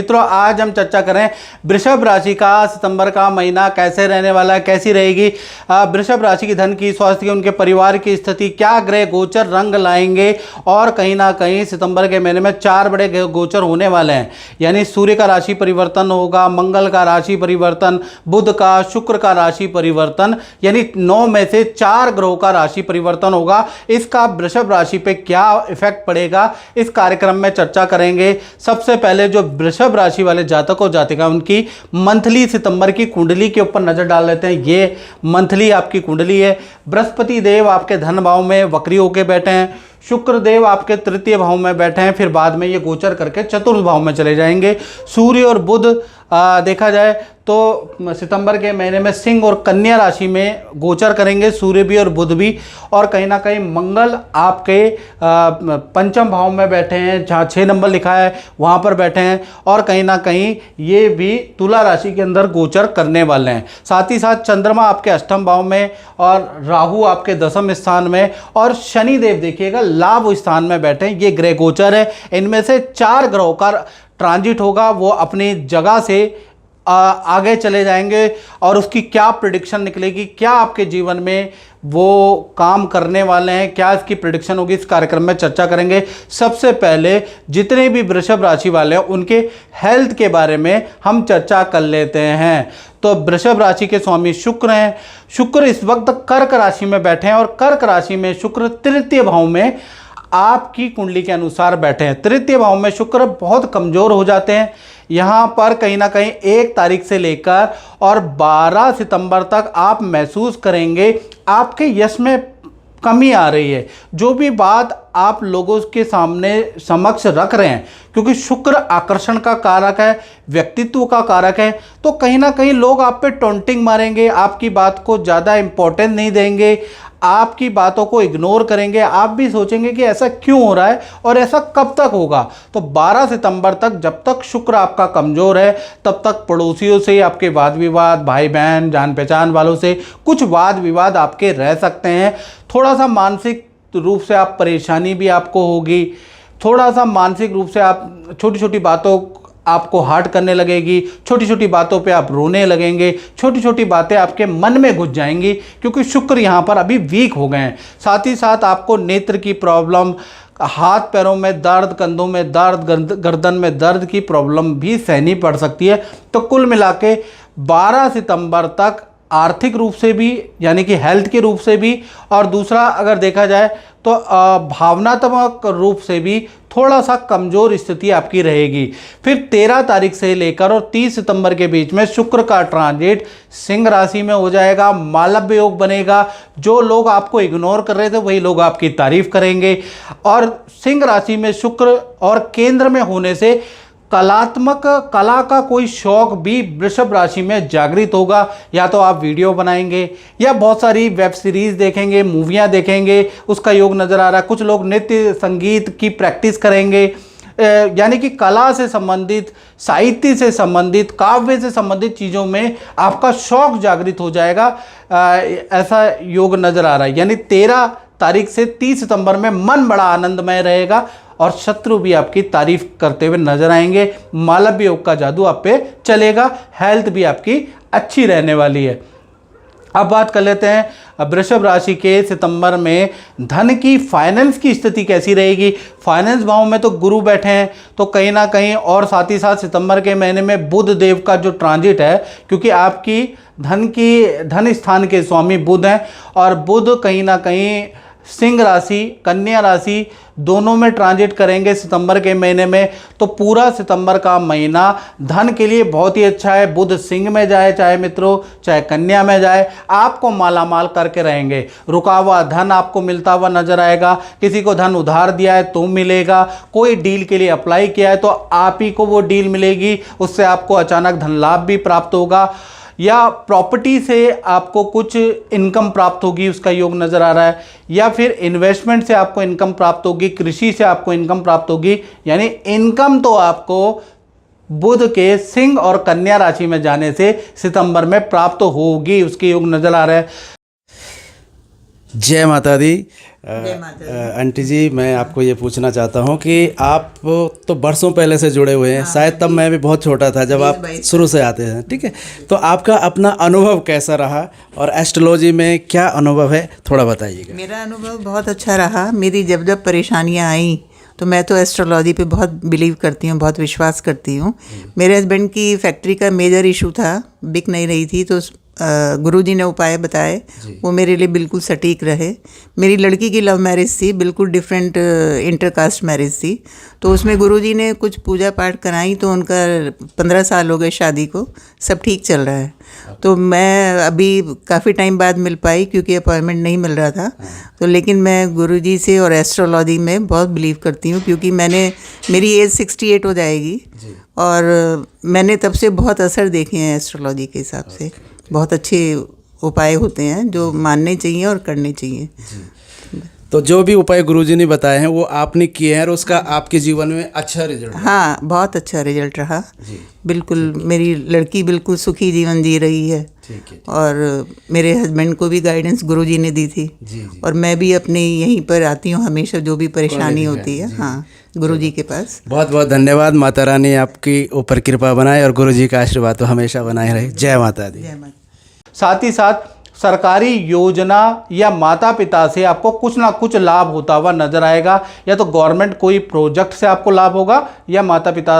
मित्रों, आज हम चर्चा करें वृषभ राशि का सितंबर का महीना कैसे रहने वाला है, कैसी रहेगी वृषभ राशि की धन की, स्वास्थ्य की, उनके परिवार की स्थिति, क्या ग्रह गोचर रंग लाएंगे। और कहीं ना कहीं सितंबर के महीने में 4 बड़े गोचर होने वाले हैं। यानी सूर्य का राशि परिवर्तन होगा, मंगल का राशि परिवर्तन, बुध का, शुक्र का राशि परिवर्तन, यानी 9 में से 4 ग्रहों का राशि परिवर्तन होगा। इसका वृषभ राशि पे क्या इफेक्ट पड़ेगा, इस कार्यक्रम में चर्चा करेंगे। सबसे पहले जो वृषभ राशि वाले जातक और जातिका, उनकी मंथली सितंबर की कुंडली के ऊपर नजर डाल लेते हैं। ये मंथली आपकी कुंडली है। बृहस्पति देव आपके धन भाव में वक्री होकर बैठे हैं, शुक्र देव आपके तृतीय भाव में बैठे हैं, फिर बाद में ये गोचर करके चतुर्थ भाव में चले जाएंगे। सूर्य और बुध देखा जाए तो सितंबर के महीने में सिंह और कन्या राशि में गोचर करेंगे, सूर्य भी और बुध भी। और कहीं ना कहीं मंगल आपके पंचम भाव में बैठे हैं, जहाँ 6 नंबर लिखा है वहाँ पर बैठे हैं। और कहीं ना कहीं ये भी तुला राशि के अंदर गोचर करने वाले हैं। साथ ही साथ चंद्रमा आपके अष्टम भाव में और राहु आपके 10वें स्थान में और शनि देव देखिएगा लाभ स्थान में बैठे हैं। ये ग्रह गोचर है। इनमें से 4 ग्रहों का ट्रांजिट होगा, वो अपनी जगह से आगे चले जाएंगे और उसकी क्या प्रिडिक्शन निकलेगी, क्या आपके जीवन में वो काम करने वाले हैं, क्या इसकी प्रिडिक्शन होगी, इस कार्यक्रम में चर्चा करेंगे। सबसे पहले जितने भी वृषभ राशि वाले हैं उनके हेल्थ के बारे में हम चर्चा कर लेते हैं। तो वृषभ राशि के स्वामी शुक्र हैं। शुक्र इस वक्त कर्क राशि में बैठे हैं और कर्क राशि में शुक्र तृतीय भाव में आपकी कुंडली के अनुसार बैठे हैं। तृतीय भाव में शुक्र बहुत कमजोर हो जाते हैं। यहाँ पर कहीं ना कहीं 1 तारीख से लेकर और 12 सितंबर तक आप महसूस करेंगे आपके यश में कमी आ रही है। जो भी बात आप लोगों के सामने समक्ष रख रहे हैं, क्योंकि शुक्र आकर्षण का कारक है, व्यक्तित्व का कारक है, तो कहीं ना कहीं लोग आप पे टॉन्टिंग मारेंगे, आपकी बात को ज़्यादा इम्पोर्टेंस नहीं देंगे, आपकी बातों को इग्नोर करेंगे। आप भी सोचेंगे कि ऐसा क्यों हो रहा है और ऐसा कब तक होगा। तो 12 सितंबर तक जब तक शुक्र आपका कमज़ोर है तब तक पड़ोसियों से आपके वाद विवाद, भाई बहन, जान पहचान वालों से कुछ वाद विवाद आपके रह सकते हैं। थोड़ा सा मानसिक रूप से आप परेशानी भी आपको होगी, थोड़ा सा मानसिक रूप से आप छोटी छोटी बातों आपको हार्ट करने लगेगी, छोटी छोटी बातों पे आप रोने लगेंगे, छोटी छोटी बातें आपके मन में घुस जाएंगी, क्योंकि शुक्र यहाँ पर अभी वीक हो गए हैं। साथ ही साथ आपको नेत्र की प्रॉब्लम, हाथ पैरों में दर्द, कंधों में दर्द, गर्दन में दर्द की प्रॉब्लम भी सहनी पड़ सकती है। तो कुल मिला के 12 सितंबर तक आर्थिक रूप से भी, यानी कि हेल्थ के रूप से भी, और दूसरा अगर देखा जाए तो भावनात्मक रूप से भी थोड़ा सा कमज़ोर स्थिति आपकी रहेगी। फिर 13 तारीख से लेकर और 30 सितंबर के बीच में शुक्र का ट्रांजिट सिंह राशि में हो जाएगा, मालव्य योग बनेगा। जो लोग आपको इग्नोर कर रहे थे वही लोग आपकी तारीफ करेंगे। और सिंह राशि में शुक्र और केंद्र में होने से कला का कोई शौक भी वृषभ राशि में जागृत होगा। या तो आप वीडियो बनाएंगे या बहुत सारी वेब सीरीज़ देखेंगे, मूवियाँ देखेंगे, उसका योग नज़र आ रहा है। कुछ लोग नृत्य संगीत की प्रैक्टिस करेंगे, यानी कि कला से संबंधित, साहित्य से संबंधित, काव्य से संबंधित चीज़ों में आपका शौक जागृत हो जाएगा। ऐसा योग नज़र आ रहा है। यानी 13 तारीख से 30 सितंबर में मन बड़ा आनंदमय रहेगा और शत्रु भी आपकी तारीफ करते हुए नजर आएंगे। मालव्य योग का जादू आप पे चलेगा। हेल्थ भी आपकी अच्छी रहने वाली है। अब बात कर लेते हैं वृषभ राशि के सितंबर में धन की, फाइनेंस की स्थिति कैसी रहेगी। फाइनेंस भाव में तो गुरु बैठे हैं, तो कहीं ना कहीं, और साथ ही साथ सितंबर के महीने में बुध देव का जो ट्रांजिट है, क्योंकि आपकी धन स्थान के स्वामी बुध हैं और बुध कहीं ना कहीं सिंह राशि, कन्या राशि दोनों में ट्रांजिट करेंगे सितंबर के महीने में। तो पूरा सितंबर का महीना धन के लिए बहुत ही अच्छा है। बुध सिंह में जाए, चाहे मित्रों, चाहे कन्या में जाए, आपको मालामाल करके रहेंगे। रुका हुआ धन आपको मिलता हुआ नजर आएगा। किसी को धन उधार दिया है तो मिलेगा, कोई डील के लिए अप्लाई किया है तो आप ही को वो डील मिलेगी, उससे आपको अचानक धन लाभ भी प्राप्त होगा। या प्रॉपर्टी से आपको कुछ इनकम प्राप्त होगी, उसका योग नज़र आ रहा है। या फिर इन्वेस्टमेंट से आपको इनकम प्राप्त होगी, कृषि से आपको इनकम प्राप्त होगी। यानी इनकम तो आपको बुध के सिंह और कन्या राशि में जाने से सितंबर में प्राप्त होगी, उसके योग नज़र आ रहा है। जय माता दी। जय माता दी। आंटी जी, मैं आपको ये पूछना चाहता हूँ कि आप तो बरसों पहले से जुड़े हुए हैं, शायद तब मैं भी बहुत छोटा था जब आप शुरू से आते हैं, ठीक है। तो आपका अपना अनुभव कैसा रहा और एस्ट्रोलॉजी में क्या अनुभव है, थोड़ा बताइएगा। मेरा अनुभव बहुत अच्छा रहा। मेरी जब जब परेशानियाँ आई तो मैं तो एस्ट्रोलॉजी पे बहुत बिलीव करती हूँ, बहुत विश्वास करती हूँ। मेरे हस्बैंड की फैक्ट्री का मेजर इशू था, बिक नहीं रही थी, तो गुरुजी ने उपाय बताए, वो मेरे लिए बिल्कुल सटीक रहे। मेरी लड़की की लव मैरिज थी, बिल्कुल डिफरेंट इंटरकास्ट मैरिज थी, तो उसमें गुरुजी ने कुछ पूजा पाठ कराई, तो उनका 15 साल हो गए शादी को, सब ठीक चल रहा है। तो मैं अभी काफ़ी टाइम बाद मिल पाई क्योंकि अपॉइंटमेंट नहीं मिल रहा था, तो लेकिन मैं गुरुजी से और एस्ट्रोलॉजी में बहुत बिलीव करती हूँ क्योंकि मेरी एज 68 हो जाएगी और मैंने तब से बहुत असर देखे हैं एस्ट्रोलॉजी के हिसाब से। बहुत अच्छे उपाय होते हैं जो मानने चाहिए और करने चाहिए। तो जो भी उपाय गुरुजी ने बताए हैं वो आपने किए हैं और उसका आपके जीवन में अच्छा रिजल्ट रहा। हाँ, बहुत अच्छा रिजल्ट रहा। बिल्कुल, मेरी लड़की बिल्कुल सुखी जीवन जी रही है। ठीक है। और मेरे हस्बैंड को भी गाइडेंस गुरुजी ने दी थी। और मैं भी अपने यहीं पर आती हूँ हमेशा, जो भी परेशानी होती है, हाँ, गुरुजी के पास। बहुत बहुत धन्यवाद। माता रानी आपकी ऊपर कृपा बनाए और गुरुजी का आशीर्वाद तो हमेशा बनाए रहे। जय माता दी। जय माता। साथ ही साथ सरकारी योजना या माता पिता से आपको कुछ ना कुछ लाभ होता हुआ नजर आएगा। या तो गवर्नमेंट कोई प्रोजेक्ट से आपको लाभ होगा या माता पिता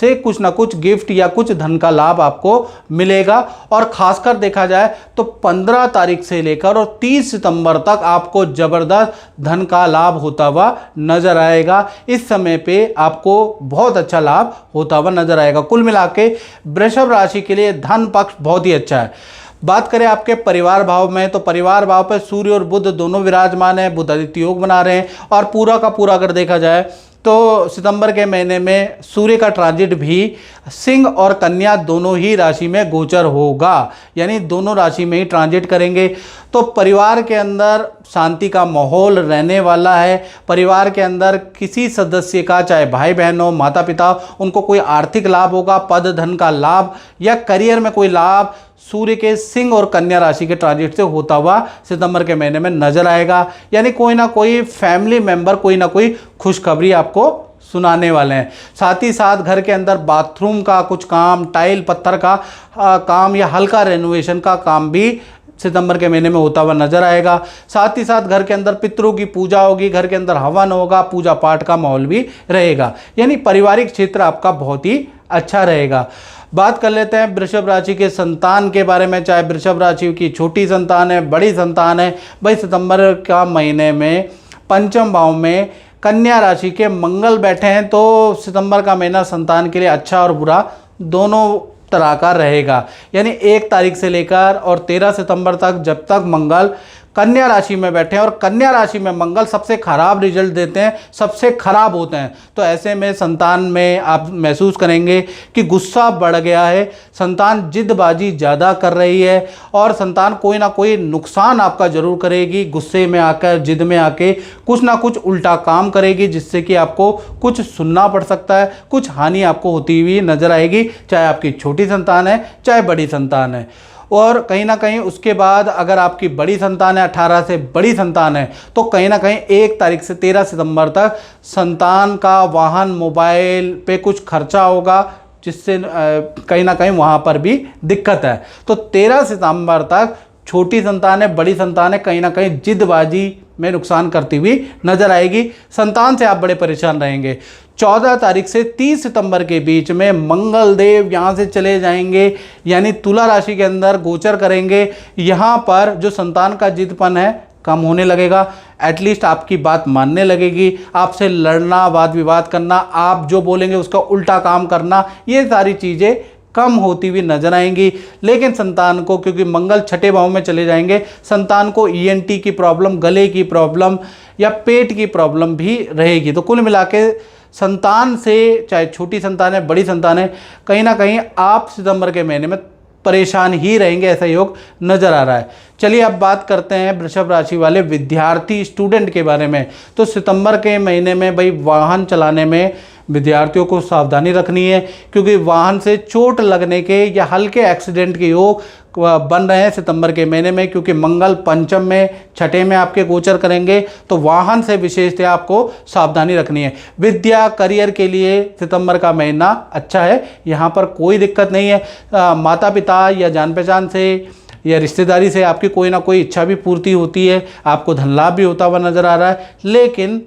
से कुछ ना कुछ गिफ्ट या कुछ धन का लाभ आपको मिलेगा। और खासकर देखा जाए तो 15 तारीख से लेकर और 30 सितंबर तक आपको जबरदस्त धन का लाभ होता हुआ नजर आएगा। इस समय पे आपको बहुत अच्छा लाभ होता हुआ नजर आएगा। कुल मिला के वृषभ राशि के लिए धन पक्ष बहुत ही अच्छा है। बात करें आपके परिवार भाव में, तो परिवार भाव पर सूर्य और बुध दोनों विराजमान हैं, बुध आदित्य योग बना रहे हैं। और पूरा का पूरा अगर देखा जाए तो सितंबर के महीने में सूर्य का ट्रांजिट भी सिंह और कन्या दोनों ही राशि में गोचर होगा, यानी दोनों राशि में ही ट्रांजिट करेंगे। तो परिवार के अंदर शांति का माहौल रहने वाला है। परिवार के अंदर किसी सदस्य का, चाहे भाई बहन हो, माता पिता, उनको कोई आर्थिक लाभ होगा, पद धन का लाभ या करियर में कोई लाभ सूर्य के सिंह और कन्या राशि के ट्रांजिट से होता हुआ सितंबर के महीने में नजर आएगा। यानी कोई ना कोई फैमिली मेंबर कोई ना कोई खुशखबरी आपको सुनाने वाले हैं। साथ ही साथ घर के अंदर बाथरूम का कुछ काम, टाइल पत्थर का काम या हल्का रेनोवेशन का काम भी सितंबर के महीने में होता हुआ नजर आएगा। साथ ही साथ घर के अंदर पितरों की पूजा होगी, घर के अंदर हवन होगा, पूजा पाठ का माहौल भी रहेगा। यानी पारिवारिक क्षेत्र आपका बहुत ही अच्छा रहेगा। बात कर लेते हैं वृषभ राशि के संतान के बारे में। चाहे वृषभ राशि की छोटी संतान है, बड़ी संतान है, भाई सितंबर का महीने में पंचम भाव में कन्या राशि के मंगल बैठे हैं, तो सितंबर का महीना संतान के लिए अच्छा और बुरा दोनों तरह का रहेगा। यानी 1 तारीख से लेकर और 13 सितंबर तक जब तक मंगल कन्या राशि में बैठे हैं, और कन्या राशि में मंगल सबसे खराब रिजल्ट देते हैं, सबसे खराब होते हैं। तो ऐसे में संतान में आप महसूस करेंगे कि गुस्सा बढ़ गया है, संतान जिद्दबाजी ज़्यादा कर रही है और संतान कोई ना कोई नुकसान आपका जरूर करेगी। गुस्से में आकर, जिद में आके कुछ ना कुछ उल्टा काम करेगी, जिससे कि आपको कुछ सुनना पड़ सकता है, कुछ हानि आपको होती हुई नजर आएगी, चाहे आपकी छोटी संतान है चाहे बड़ी संतान है। और कहीं ना कहीं उसके बाद अगर आपकी बड़ी संतान है, 18 से बड़ी संतान है, तो कहीं ना कहीं 1 तारीख से 13 सितंबर तक संतान का वाहन, मोबाइल पे कुछ खर्चा होगा, जिससे कहीं ना कहीं वहाँ पर भी दिक्कत है। तो 13 सितंबर तक छोटी संतान है, बड़ी संतान है, कहीं ना कहीं जिद्दबाजी में नुकसान करती हुई नजर आएगी। संतान से आप बड़े परेशान रहेंगे। 14 तारीख से 30 सितंबर के बीच में मंगल देव यहाँ से चले जाएंगे, यानी तुला राशि के अंदर गोचर करेंगे। यहाँ पर जो संतान का जिद्दपन है कम होने लगेगा, एटलीस्ट आपकी बात मानने लगेगी। आपसे लड़ना, वाद विवाद करना, आप जो बोलेंगे उसका उल्टा काम करना, ये सारी चीज़ें कम होती हुई नजर आएंगी। लेकिन संतान को, क्योंकि मंगल छठे भाव में चले जाएंगे, संतान को ENT की प्रॉब्लम, गले की प्रॉब्लम या पेट की प्रॉब्लम भी रहेगी। तो कुल मिला के संतान से, चाहे छोटी संतान है बड़ी संतान है, कहीं ना कहीं आप सितंबर के महीने में परेशान ही रहेंगे, ऐसा योग नजर आ रहा है। चलिए अब बात करते हैं वृषभ राशि वाले विद्यार्थी, स्टूडेंट के बारे में। तो सितंबर के महीने में भाई वाहन चलाने में विद्यार्थियों को सावधानी रखनी है, क्योंकि वाहन से चोट लगने के या हल्के एक्सीडेंट के योग बन रहे हैं सितंबर के महीने में, क्योंकि मंगल पंचम में, छठे में आपके गोचर करेंगे। तो वाहन से विशेषतः आपको सावधानी रखनी है। विद्या करियर के लिए सितंबर का महीना अच्छा है, यहाँ पर कोई दिक्कत नहीं है। माता पिता या जान पहचान से या रिश्तेदारी से आपकी कोई ना कोई इच्छा भी पूर्ति होती है, आपको धन लाभ भी होता हुआ नजर आ रहा है। लेकिन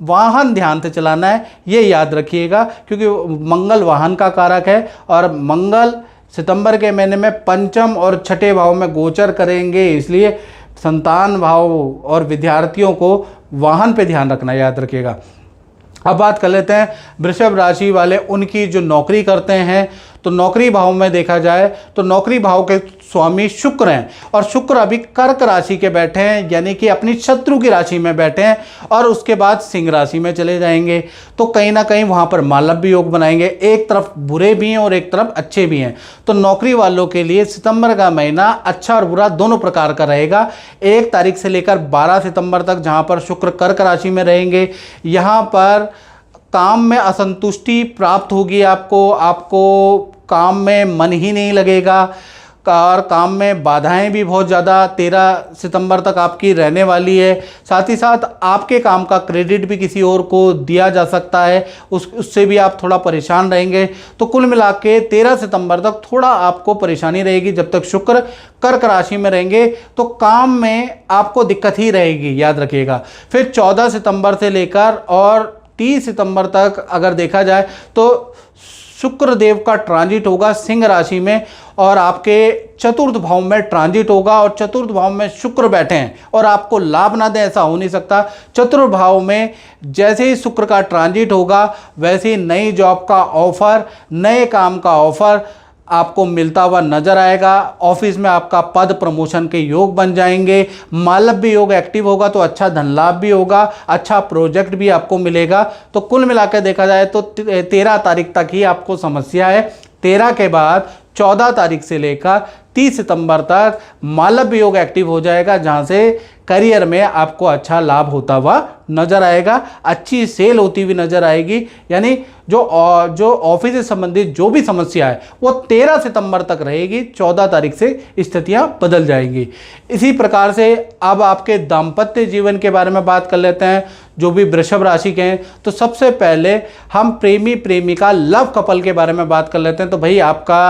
वाहन ध्यान से चलाना है, ये याद रखिएगा, क्योंकि मंगल वाहन का कारक है और मंगल सितंबर के महीने में पंचम और छठे भाव में गोचर करेंगे। इसलिए संतान भाव और विद्यार्थियों को वाहन पे ध्यान रखना, याद रखिएगा। अब बात कर लेते हैं वृषभ राशि वाले, उनकी जो नौकरी करते हैं। तो नौकरी भाव में देखा जाए तो नौकरी भाव के स्वामी शुक्र हैं, और शुक्र अभी कर्क राशि के बैठे हैं, यानी कि अपनी शत्रु की राशि में बैठे हैं, और उसके बाद सिंह राशि में चले जाएंगे। तो कहीं ना कहीं वहाँ पर मालव्य योग बनाएंगे। एक तरफ बुरे भी हैं और एक तरफ अच्छे भी हैं। तो नौकरी वालों के लिए सितंबर का महीना अच्छा और बुरा दोनों प्रकार का रहेगा। 1 तारीख से लेकर 12 सितंबर तक, जहाँ पर शुक्र कर्क राशि में रहेंगे, यहाँ पर काम में असंतुष्टि प्राप्त होगी। आपको काम में मन ही नहीं लगेगा, और काम में बाधाएं भी बहुत ज़्यादा 13 सितंबर तक आपकी रहने वाली है। साथ ही साथ आपके काम का क्रेडिट भी किसी और को दिया जा सकता है, उससे भी आप थोड़ा परेशान रहेंगे। तो कुल मिला के 13 सितंबर तक थोड़ा आपको परेशानी रहेगी। जब तक शुक्र कर्क राशि में रहेंगे तो काम में आपको दिक्कत ही रहेगी, याद रखिएगा। फिर 14 सितंबर से लेकर और 30 सितंबर तक अगर देखा जाए तो शुक्र देव का ट्रांजिट होगा सिंह राशि में, और आपके चतुर्थ भाव में ट्रांजिट होगा, और चतुर्थ भाव में शुक्र बैठे हैं और आपको लाभ ना दें, ऐसा हो नहीं सकता। चतुर्थ भाव में जैसे ही शुक्र का ट्रांजिट होगा, वैसे ही नई जॉब का ऑफर, नए काम का ऑफर आपको मिलता हुआ नजर आएगा। ऑफिस में आपका पद प्रमोशन के योग बन जाएंगे। मालव्य योग एक्टिव होगा तो अच्छा धन लाभ भी होगा, अच्छा प्रोजेक्ट भी आपको मिलेगा। तो कुल मिलाकर देखा जाए तो 13 तारीख तक ही आपको समस्या है। 13 के बाद 14 तारीख से लेकर 30 सितंबर तक मालव्य योग एक्टिव हो जाएगा, जहां से करियर में आपको अच्छा लाभ होता हुआ नजर आएगा, अच्छी सेल होती हुई नजर आएगी। यानी जो ऑफिस से संबंधित जो भी समस्या है वो 13 सितंबर तक रहेगी, 14 तारीख से स्थितियां बदल जाएंगी। इसी प्रकार से अब आपके दाम्पत्य जीवन के बारे में बात कर लेते हैं, जो भी वृषभ राशि के हैं। तो सबसे पहले हम प्रेमी प्रेमिका लव कपल के बारे में बात कर लेते हैं। तो भाई आपका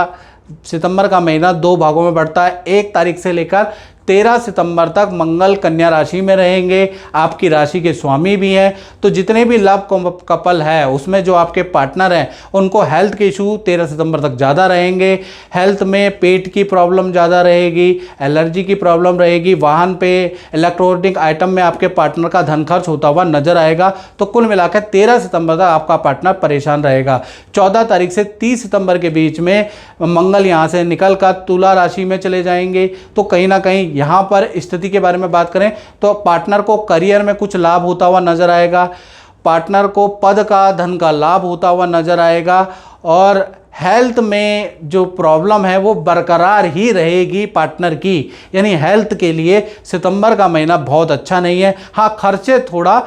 सितंबर का महीना 2 भागों में बढ़ता है। 1 तारीख से लेकर 13 सितंबर तक मंगल कन्या राशि में रहेंगे, आपकी राशि के स्वामी भी हैं। तो जितने भी लव कपल है उसमें जो आपके पार्टनर हैं उनको हेल्थ के इशू 13 सितंबर तक ज़्यादा रहेंगे। हेल्थ में पेट की प्रॉब्लम ज़्यादा रहेगी, एलर्जी की प्रॉब्लम रहेगी, वाहन पे इलेक्ट्रॉनिक आइटम में आपके पार्टनर का धन खर्च होता हुआ नजर आएगा। तो कुल मिलाकर 13 सितंबर तक आपका पार्टनर परेशान रहेगा। 14 तारीख से 30 सितंबर के बीच में मंगल यहाँ से निकल कर तुला राशि में चले जाएंगे। तो कहीं ना कहीं यहाँ पर स्थिति के बारे में बात करें तो पार्टनर को करियर में कुछ लाभ होता हुआ नजर आएगा, पार्टनर को पद का धन का लाभ होता हुआ नजर आएगा, और हेल्थ में जो प्रॉब्लम है वो बरकरार ही रहेगी पार्टनर की। यानी हेल्थ के लिए सितंबर का महीना बहुत अच्छा नहीं है। हाँ, खर्चे थोड़ा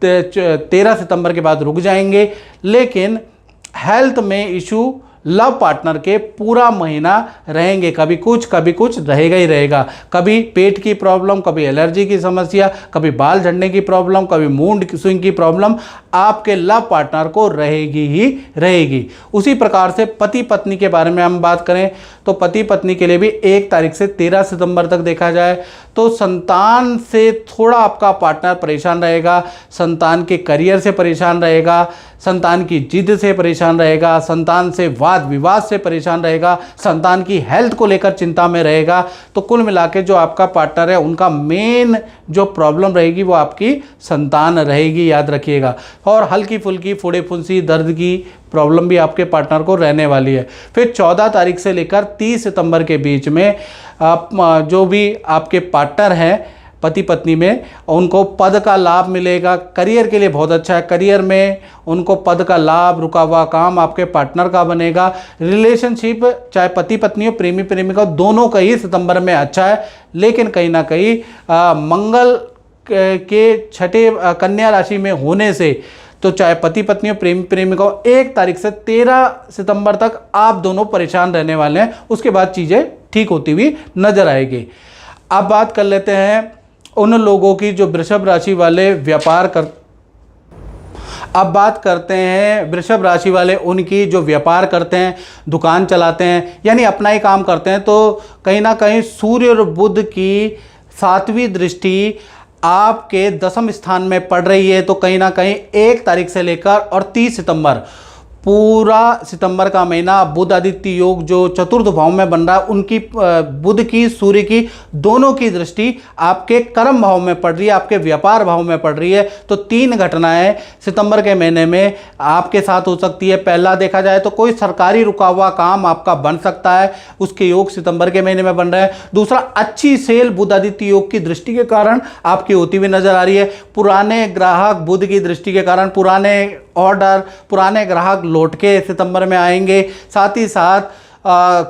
13 सितंबर के बाद रुक जाएंगे, लेकिन हेल्थ में इशू लव पार्टनर के पूरा महीना रहेंगे। कभी कुछ रहेगा ही रहेगा। कभी पेट की प्रॉब्लम, कभी एलर्जी की समस्या, कभी बाल झड़ने की प्रॉब्लम, कभी मूड स्विंग की प्रॉब्लम आपके लव पार्टनर को रहेगी ही रहेगी। उसी प्रकार से पति पत्नी के बारे में हम बात करें तो पति पत्नी के लिए भी 1 तारीख से 13 सितंबर तक देखा जाए तो संतान से थोड़ा आपका पार्टनर परेशान रहेगा, संतान के करियर से परेशान रहेगा, संतान की जिद से परेशान रहेगा, संतान से वाद विवाद से परेशान रहेगा, संतान की हेल्थ को लेकर चिंता में रहेगा। तो कुल मिला के जो आपका पार्टनर है उनका मेन जो प्रॉब्लम रहेगी वो आपकी संतान रहेगी, याद रखिएगा। और हल्की फुल्की फोड़े फुंसी दर्द की प्रॉब्लम भी आपके पार्टनर को रहने वाली है। फिर 14 तारीख से लेकर 30 सितंबर के बीच में आप जो भी आपके पार्टनर हैं पति पत्नी में, उनको पद का लाभ मिलेगा। करियर के लिए बहुत अच्छा है, करियर में उनको पद का लाभ, रुका हुआ काम आपके पार्टनर का बनेगा। रिलेशनशिप चाहे पति पत्नी हो, प्रेमी प्रेमिका, दोनों का ही सितंबर में अच्छा है। लेकिन कहीं ना कहीं मंगल के छठे कन्या राशि में होने से तो चाहे पति पत्नी हो, प्रेमी प्रेमिका हो, 1 तारीख से 13 सितंबर तक आप दोनों परेशान रहने वाले हैं। उसके बाद चीज़ें ठीक होती हुई नजर आएगी। अब बात कर लेते हैं उन लोगों की जो वृषभ राशि वाले व्यापार कर अब बात करते हैं वृषभ राशि वाले उनकी जो व्यापार करते हैं, दुकान चलाते हैं, यानी अपना ही काम करते हैं। तो कहीं ना कहीं सूर्य और बुध की 7वीं दृष्टि आपके 10वें स्थान में पड़ रही है। तो कहीं ना कहीं 1 तारीख से लेकर और 30 सितंबर, पूरा सितंबर का महीना बुध आदित्य योग जो चतुर्थ भाव में बन रहा है, उनकी बुध की सूर्य की दोनों की दृष्टि आपके कर्म भाव में पड़ रही है, आपके व्यापार भाव में पड़ रही है। तो 3 घटनाएं सितंबर के महीने में आपके साथ हो सकती है। पहला देखा जाए तो कोई सरकारी रुका हुआ काम आपका बन सकता है, उसके योग सितंबर के महीने में बन रहे हैं। दूसरा, अच्छी सेल बुध आदित्य योग की दृष्टि के कारण आपकी होती हुई नजर आ रही है। पुराने ग्राहक बुध की दृष्टि के कारण पुराने ऑर्डर, पुराने ग्राहक लौट के सितंबर में आएंगे। साथ ही साथ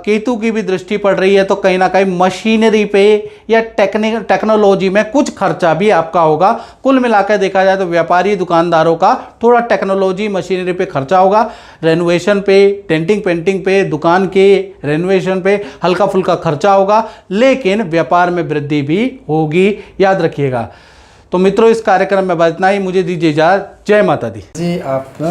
केतु की भी दृष्टि पड़ रही है। तो कहीं ना कहीं मशीनरी पे या टेक्नोलॉजी में कुछ खर्चा भी आपका होगा। कुल मिलाकर देखा जाए तो व्यापारी दुकानदारों का थोड़ा टेक्नोलॉजी मशीनरी पे खर्चा होगा। रेनोवेशन पे, डेंटिंग पेंटिंग पे, दुकान के रेनोवेशन पे हल्का फुल्का खर्चा होगा, लेकिन व्यापार में वृद्धि भी होगी, याद रखिएगा। तो मित्रों, इस कार्यक्रम में बस इतना ही। मुझे दीजिए इजाज़त। जय माता दी। जी, आप ना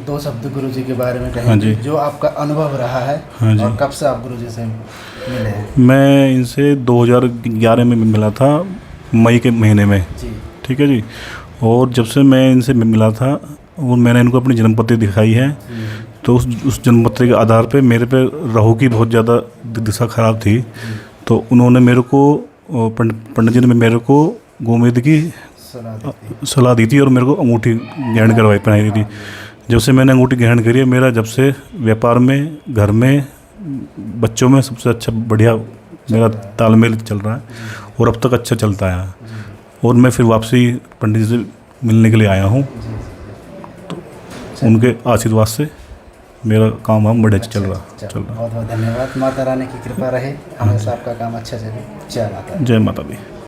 2 शब्द गुरुजी के बारे में हाँ कहेंगे, जी। जो आपका अनुभव रहा है। हाँ जी। और कब से आप गुरुजी से मिले हैं? मैं इनसे 2011 में मिला था, मई के महीने में। जी। ठीक है जी। और जब से मैं इनसे मिला था और मैंने इनको अपनी जन्मपत्री दिखाई है, तो उस जन्मपत्री के आधार पे मेरे पे राहु की बहुत ज़्यादा दिशा खराब थी। तो उन्होंने मेरे को, पंडित जी ने मेरे को गोमेद की सलाह दी थी और मेरे को अंगूठी ग्रहण करवाई, पहनाई दी थी। जब से मैंने अंगूठी ग्रहण करी है, मेरा जब से व्यापार में, घर में, बच्चों में सबसे अच्छा बढ़िया मेरा तालमेल चल रहा है और अब तक अच्छा चलता है। और मैं फिर वापसी पंडित जी से मिलने के लिए आया हूँ। तो उनके आशीर्वाद से मेरा काम हम बढ़िया चल रहा। बहुत बहुत धन्यवाद। माता रानी की कृपा रहे, हमेशा आपका काम अच्छा चले। जय माता। जय माता दी।